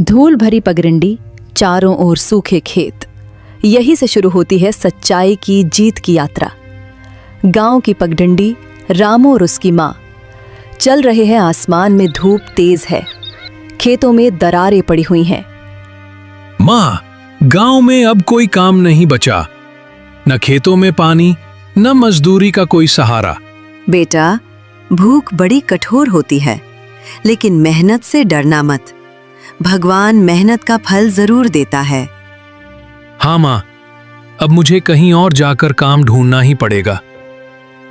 धूल भरी पगडंडी, चारों ओर सूखे खेत। यही से शुरू होती है सच्चाई की जीत की यात्रा। गांव की पगडंडी, रामू और उसकी माँ चल रहे हैं। आसमान में धूप तेज है, खेतों में दरारें पड़ी हुई हैं। माँ, गांव में अब कोई काम नहीं बचा, न खेतों में पानी, न मजदूरी का कोई सहारा। बेटा, भूख बड़ी कठोर होती है, लेकिन मेहनत से डरना मत। भगवान मेहनत का फल जरूर देता है। हाँ माँ, अब मुझे कहीं और जाकर काम ढूंढना ही पड़ेगा।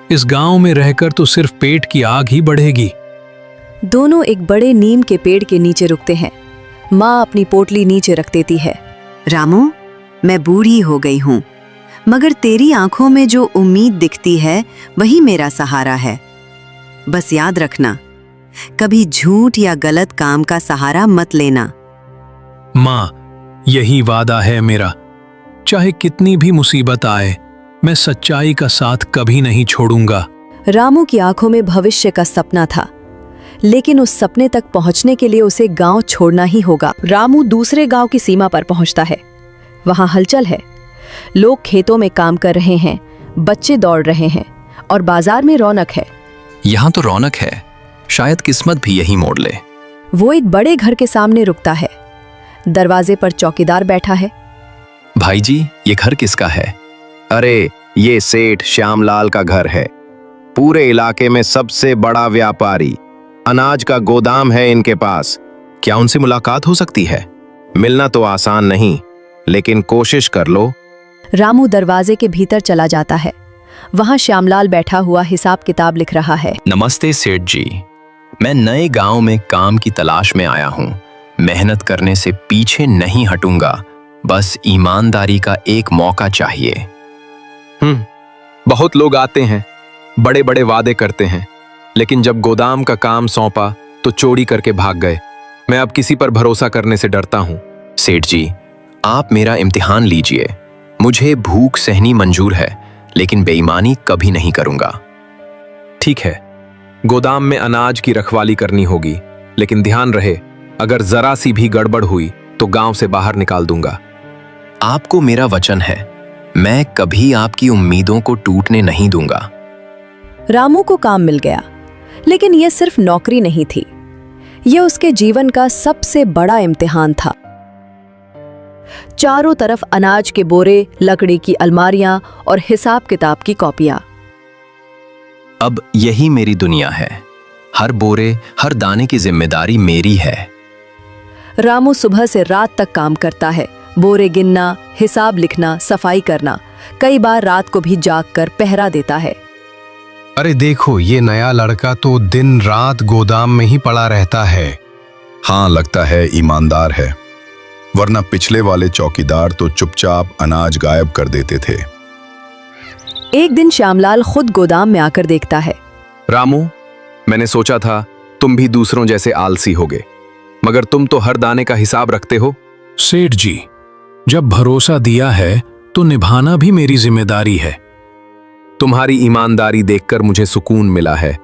इस गांव में रहकर तो सिर्फ पेट की आग ही बढ़ेगी। दोनों एक बड़े नीम के पेड़ के नीचे रुकते हैं। माँ अपनी पोटली नीचे रख देती है। रामू, मैं बूढ़ी हो गई हूँ, मगर तेरी आंखों में जो उम्मीद दिखती है वही मेरा सहारा है। बस याद रखना, कभी झूठ या गलत काम का सहारा मत लेना। माँ, यही वादा है मेरा। चाहे कितनी भी मुसीबत आए, मैं सच्चाई का साथ कभी नहीं छोड़ूंगा। रामू की आंखों में भविष्य का सपना था, लेकिन उस सपने तक पहुंचने के लिए उसे गांव छोड़ना ही होगा। रामू दूसरे गांव की सीमा पर पहुंचता है। वहां हलचल है, लोग खेतों में काम कर रहे हैं, बच्चे दौड़ रहे हैं और बाजार में रौनक है। यहाँ तो रौनक है, शायद किस्मत भी यही मोड़ ले। वो एक बड़े घर के सामने रुकता है। दरवाजे पर चौकीदार बैठा है। भाई जी, ये घर किसका है? अरे, ये सेठ श्यामलाल का घर है। पूरे इलाके में सबसे बड़ा व्यापारी। अनाज का गोदाम है इनके पास। क्या उनसे मुलाकात हो सकती है? मिलना तो आसान नहीं, लेकिन कोशिश कर लो। रामू दरवाजे के भीतर चला जाता है। वहां श्यामलाल बैठा हुआ हिसाब किताब लिख रहा है। नमस्ते सेठ जी, मैं नए गांव में काम की तलाश में आया हूँ। मेहनत करने से पीछे नहीं हटूंगा, बस ईमानदारी का एक मौका चाहिए। बहुत लोग आते हैं, बड़े बड़े वादे करते हैं, लेकिन जब गोदाम का काम सौंपा तो चोरी करके भाग गए। मैं अब किसी पर भरोसा करने से डरता हूँ। सेठ जी, आप मेरा इम्तिहान लीजिए। मुझे भूख सहनी मंजूर है, लेकिन बेईमानी कभी नहीं करूंगा। ठीक है, गोदाम में अनाज की रखवाली करनी होगी, लेकिन ध्यान रहे, अगर जरा सी भी गड़बड़ हुई तो गांव से बाहर निकाल दूंगा। आपको मेरा वचन है, मैं कभी आपकी उम्मीदों को टूटने नहीं दूंगा। रामू को काम मिल गया, लेकिन यह सिर्फ नौकरी नहीं थी, यह उसके जीवन का सबसे बड़ा इम्तिहान था। चारों तरफ अनाज के बोरे, लकड़ी की अलमारियां और हिसाब किताब की कॉपियां। अब यही मेरी दुनिया है। हर बोरे, हर दाने की जिम्मेदारी मेरी है। रामू सुबह से रात तक काम करता है। बोरे गिनना, हिसाब लिखना, सफाई करना। कई बार रात को भी जागकर पहरा देता है। अरे देखो, ये नया लड़का तो दिन रात गोदाम में ही पड़ा रहता है। हाँ, लगता है ईमानदार है, वरना पिछले वाले चौकीदार तो चुपचाप अनाज गायब कर देते थे। एक दिन श्यामलाल खुद गोदाम में आकर देखता है। रामू, मैंने सोचा था तुम भी दूसरों जैसे आलसी होगे, मगर तुम तो हर दाने का हिसाब रखते हो। सेठ जी, जब भरोसा दिया है तो निभाना भी मेरी जिम्मेदारी है। तुम्हारी ईमानदारी देखकर मुझे सुकून मिला है।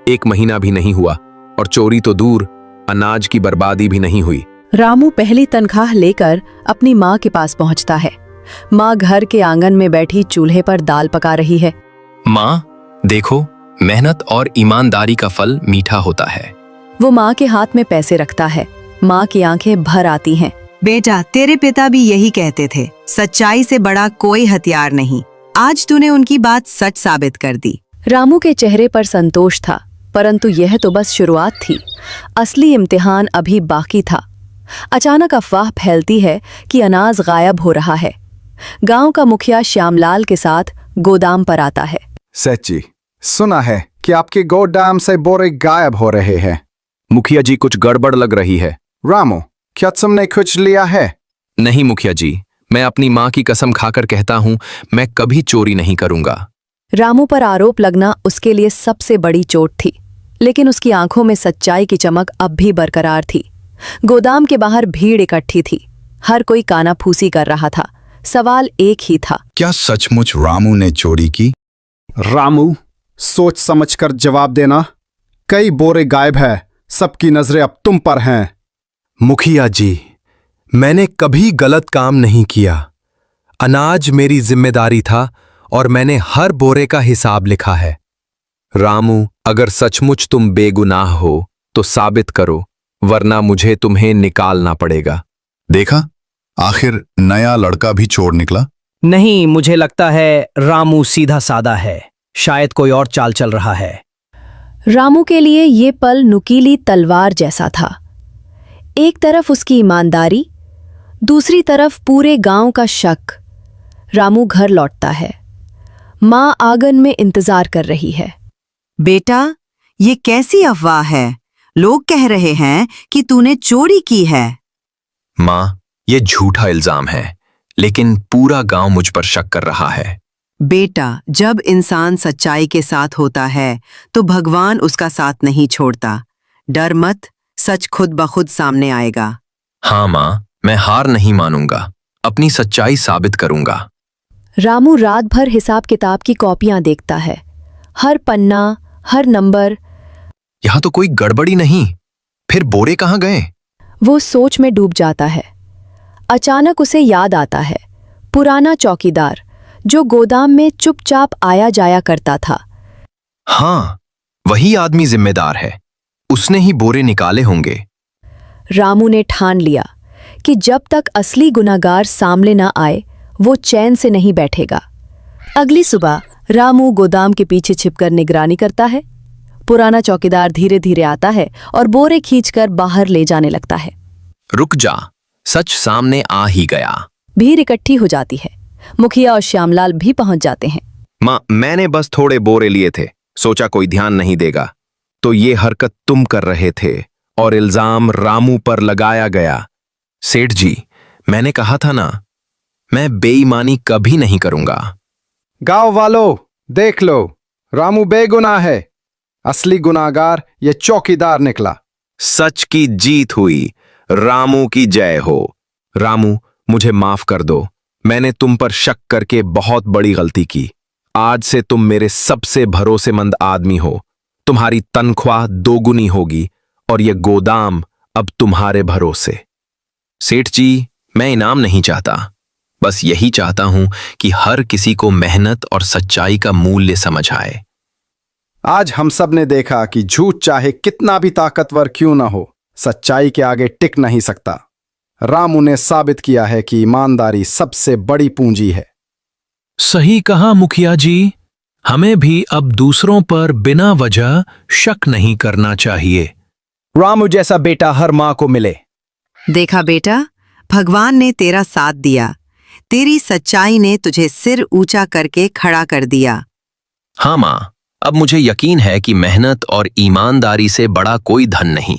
1 महीना भी नहीं हुआ और चोरी तो दूर, अनाज की बर्बादी भी नहीं हुई। रामू पहली तनख्वाह लेकर अपनी माँ के पास पहुंचता है। माँ घर के आंगन में बैठी चूल्हे पर दाल पका रही है। माँ, देखो, मेहनत और ईमानदारी का फल मीठा होता है। वो माँ के हाथ में पैसे रखता है। माँ की आंखें भर आती हैं। बेटा, तेरे पिता भी यही कहते थे, सच्चाई से बड़ा कोई हथियार नहीं। आज तूने उनकी बात सच साबित कर दी। रामू के चेहरे पर संतोष था, परंतु यह तो बस शुरुआत थी। असली इम्तिहान अभी बाकी था। अचानक अफवाह फैलती है कि अनाज गायब हो रहा है। गांव का मुखिया श्यामलाल के साथ गोदाम पर आता है। सेठ जी, सुना है कि आपके गोदाम से बोरे गायब हो रहे हैं। मुखिया जी, कुछ गड़बड़ लग रही है। रामू, क्या तुमने कुछ लिया है? नहीं मुखिया जी, मैं अपनी माँ की कसम खाकर कहता हूँ, मैं कभी चोरी नहीं करूंगा। रामू पर आरोप लगना उसके लिए सबसे बड़ी चोट थी, लेकिन उसकी आंखों में सच्चाई की चमक अब भी बरकरार थी। गोदाम के बाहर भीड़ इकट्ठी थी। हर कोई कानाफूसी कर रहा था। सवाल एक ही था, क्या सचमुच रामू ने चोरी की? रामू, सोच समझकर जवाब देना। कई बोरे गायब है, सबकी नजरें अब तुम पर हैं। मुखिया जी, मैंने कभी गलत काम नहीं किया। अनाज मेरी जिम्मेदारी था और मैंने हर बोरे का हिसाब लिखा है। रामू, अगर सचमुच तुम बेगुनाह हो तो साबित करो, वरना मुझे तुम्हें निकालना पड़ेगा। देखा, आखिर नया लड़का भी चोर निकला। नहीं, मुझे लगता है रामू सीधा सादा है। शायद कोई और चाल चल रहा है। रामू के लिए ये पल नुकीली तलवार जैसा था। एक तरफ उसकी ईमानदारी, दूसरी तरफ पूरे गांव का शक। रामू घर लौटता है। माँ आंगन में इंतजार कर रही है। बेटा, ये कैसी अफवाह है? लोग कह रहे हैं कि तूने चोरी की है। माँ, ये झूठा इल्जाम है, लेकिन पूरा गांव मुझ पर शक कर रहा है। बेटा, जब इंसान सच्चाई के साथ होता है तो भगवान उसका साथ नहीं छोड़ता। डर मत, सच खुद ब खुद सामने आएगा। हाँ माँ, मैं हार नहीं मानूंगा, अपनी सच्चाई साबित करूंगा। रामू रात भर हिसाब किताब की कॉपियां देखता है। हर पन्ना, हर नंबर। यहां तो कोई गड़बड़ी नहीं, फिर बोरे कहाँ गए? वो सोच में डूब जाता है। अचानक उसे याद आता है पुराना चौकीदार जो गोदाम में चुपचाप आया जाया करता था। हाँ, वही आदमी जिम्मेदार है। उसने ही बोरे निकाले होंगे। रामू ने ठान लिया कि जब तक असली गुनाहगार सामने न आए वो चैन से नहीं बैठेगा। अगली सुबह रामू गोदाम के पीछे छिपकर निगरानी करता है। पुराना चौकीदार धीरे धीरे आता है और बोरे खींचकर बाहर ले जाने लगता है। रुक जा, सच सामने आ ही गया। भीड़ इकट्ठी हो जाती है। मुखिया और श्यामलाल भी पहुंच जाते हैं। माँ, मैंने बस थोड़े बोरे लिए थे, सोचा कोई ध्यान नहीं देगा, तो ये हरकत तुम कर रहे थे और इल्जाम रामू पर लगाया गया। सेठ जी, मैंने कहा था ना, मैं बेईमानी कभी नहीं करूंगा। गांव वालों, देख लो, रामू बेगुनाह है। असली गुनाहगार ये चौकीदार निकला। सच की जीत हुई। रामू की जय हो। रामू, मुझे माफ कर दो। मैंने तुम पर शक करके बहुत बड़ी गलती की। आज से तुम मेरे सबसे भरोसेमंद आदमी हो। तुम्हारी तनख्वाह दोगुनी होगी और ये गोदाम अब तुम्हारे भरोसे। सेठ जी, मैं इनाम नहीं चाहता, बस यही चाहता हूं कि हर किसी को मेहनत और सच्चाई का मूल्य समझ आए। आज हम सब ने देखा कि झूठ चाहे कितना भी ताकतवर क्यों ना हो, सच्चाई के आगे टिक नहीं सकता। रामू ने साबित किया है कि ईमानदारी सबसे बड़ी पूंजी है। सही कहा मुखिया जी। हमें भी अब दूसरों पर बिना वजह शक नहीं करना चाहिए। रामू जैसा बेटा हर माँ को मिले। देखा बेटा, भगवान ने तेरा साथ दिया। तेरी सच्चाई ने तुझे सिर ऊंचा करके खड़ा कर दिया। हाँ माँ, अब मुझे यकीन है कि मेहनत और ईमानदारी से बड़ा कोई धन नहीं।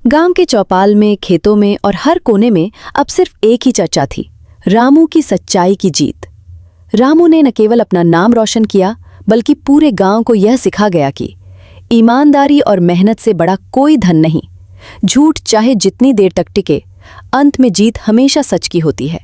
गांव के चौपाल में, खेतों में और हर कोने में अब सिर्फ एक ही चर्चा थी, रामू की सच्चाई की जीत। रामू ने न केवल अपना नाम रोशन किया, बल्कि पूरे गांव को यह सिखा गया कि ईमानदारी और मेहनत से बड़ा कोई धन नहीं। झूठ चाहे जितनी देर तक टिके, अंत में जीत हमेशा सच की होती है।